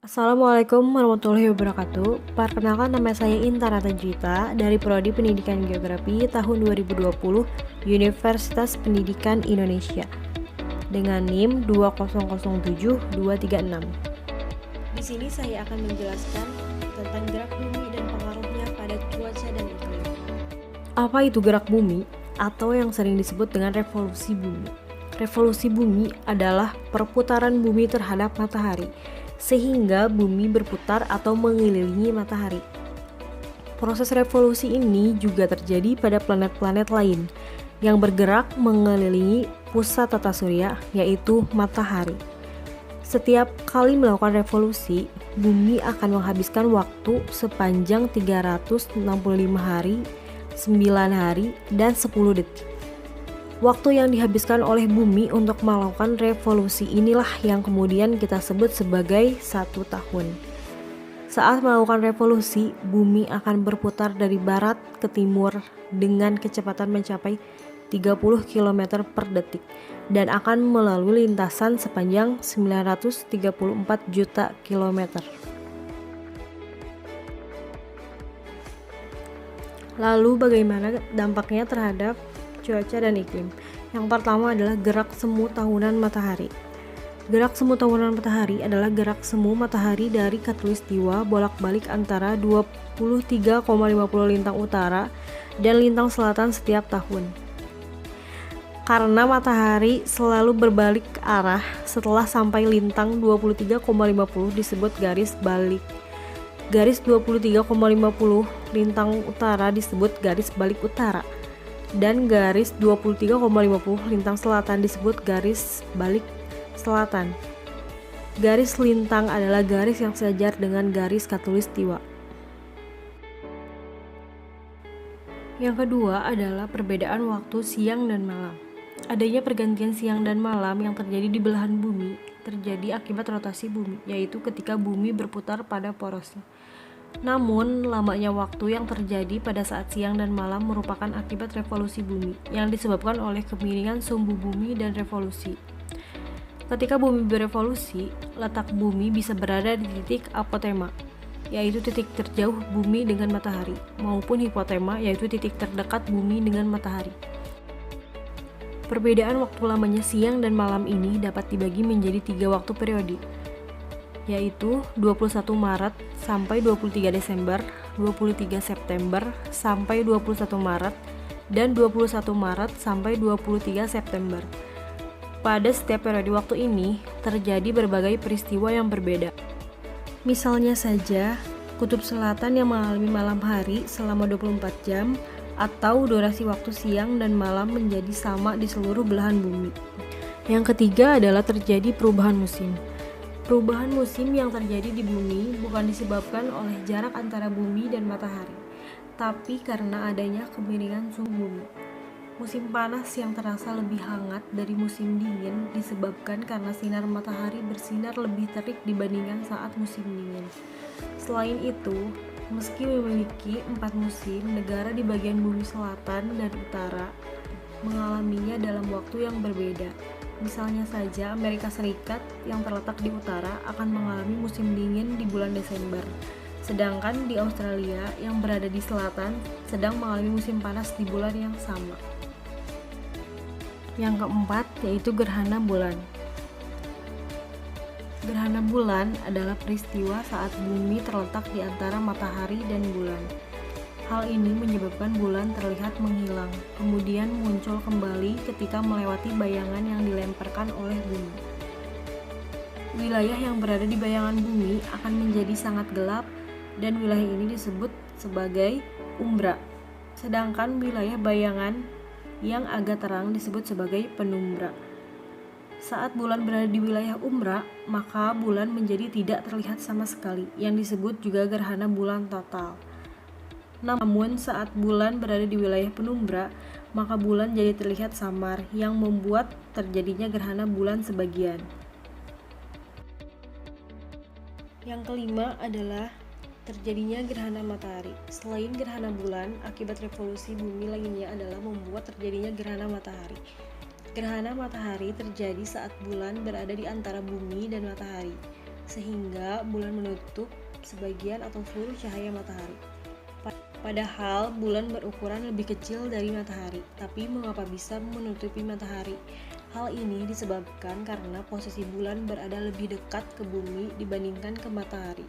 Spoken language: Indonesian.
Assalamualaikum warahmatullahi wabarakatuh. Perkenalkan, nama saya Intan Ratajita dari Prodi Pendidikan Geografi tahun 2020 Universitas Pendidikan Indonesia dengan NIM 2007236. Di sini saya akan menjelaskan tentang gerak bumi dan pengaruhnya pada cuaca dan iklim. Apa itu gerak bumi atau yang sering disebut dengan revolusi bumi? Revolusi bumi adalah perputaran bumi terhadap matahari, sehingga bumi berputar atau mengelilingi matahari. Proses revolusi ini juga terjadi pada planet-planet lain yang bergerak mengelilingi pusat tata surya, yaitu matahari. Setiap kali melakukan revolusi, bumi akan menghabiskan waktu sepanjang 365 hari, 9 hari, dan 10 detik. Waktu yang dihabiskan oleh bumi untuk melakukan revolusi inilah yang kemudian kita sebut sebagai 1 tahun. Saat melakukan revolusi, bumi akan berputar dari barat ke timur dengan kecepatan mencapai 30 km per detik dan akan melalui lintasan sepanjang 934 juta kilometer. Lalu bagaimana dampaknya terhadap cuaca dan iklim? Yang pertama adalah gerak semu tahunan matahari. Gerak semu tahunan matahari adalah gerak semu matahari dari khatulistiwa bolak-balik antara 23,50 lintang utara dan lintang selatan setiap tahun. Karena matahari selalu berbalik arah setelah sampai lintang 23,50 disebut garis balik. Garis 23,50 lintang utara disebut garis balik utara, dan garis 23,50 lintang selatan disebut garis balik selatan. Garis lintang adalah garis yang sejajar dengan garis khatulistiwa. Yang kedua adalah perbedaan waktu siang dan malam. Adanya pergantian siang dan malam yang terjadi di belahan bumi terjadi akibat rotasi bumi, yaitu ketika bumi berputar pada porosnya. Namun, lamanya waktu yang terjadi pada saat siang dan malam merupakan akibat revolusi bumi yang disebabkan oleh kemiringan sumbu bumi dan revolusi. Ketika bumi berevolusi, letak bumi bisa berada di titik apotema, yaitu titik terjauh bumi dengan matahari, maupun hipotema, yaitu titik terdekat bumi dengan matahari. Perbedaan waktu lamanya siang dan malam ini dapat dibagi menjadi 3 waktu periode, yaitu 21 Maret sampai 23 Desember, 23 September sampai 21 Maret, dan 21 Maret sampai 23 September. Pada setiap periode waktu ini, terjadi berbagai peristiwa yang berbeda. Misalnya saja, kutub selatan yang mengalami malam hari selama 24 jam, atau durasi waktu siang dan malam menjadi sama di seluruh belahan bumi. Yang ketiga adalah terjadi perubahan musim. Perubahan musim yang terjadi di bumi bukan disebabkan oleh jarak antara bumi dan matahari, tapi karena adanya kemiringan suhu bumi. Musim panas yang terasa lebih hangat dari musim dingin disebabkan karena sinar matahari bersinar lebih terik dibandingkan saat musim dingin. Selain itu, meski memiliki 4 musim, negara di bagian bumi selatan dan utara mengalaminya dalam waktu yang berbeda. Misalnya saja, Amerika Serikat yang terletak di utara akan mengalami musim dingin di bulan Desember, sedangkan di Australia yang berada di selatan sedang mengalami musim panas di bulan yang sama. Yang keempat yaitu gerhana bulan. Gerhana bulan adalah peristiwa saat bumi terletak di antara matahari dan bulan. Hal ini menyebabkan bulan terlihat menghilang, kemudian muncul kembali ketika melewati bayangan yang dilemparkan oleh bumi. Wilayah yang berada di bayangan bumi akan menjadi sangat gelap dan wilayah ini disebut sebagai umbra. Sedangkan wilayah bayangan yang agak terang disebut sebagai penumbra. Saat bulan berada di wilayah umbra, maka bulan menjadi tidak terlihat sama sekali, yang disebut juga gerhana bulan total. Namun saat bulan berada di wilayah penumbra, maka bulan jadi terlihat samar, yang membuat terjadinya gerhana bulan sebagian. Yang kelima adalah terjadinya gerhana matahari. Selain gerhana bulan, akibat revolusi bumi lainnya adalah membuat terjadinya gerhana matahari. Gerhana matahari terjadi saat bulan berada di antara bumi dan matahari. sehingga bulan menutup sebagian atau seluruh cahaya matahari. Padahal bulan berukuran lebih kecil dari matahari, tapi mengapa bisa menutupi matahari? Hal ini disebabkan karena posisi bulan berada lebih dekat ke bumi dibandingkan ke matahari.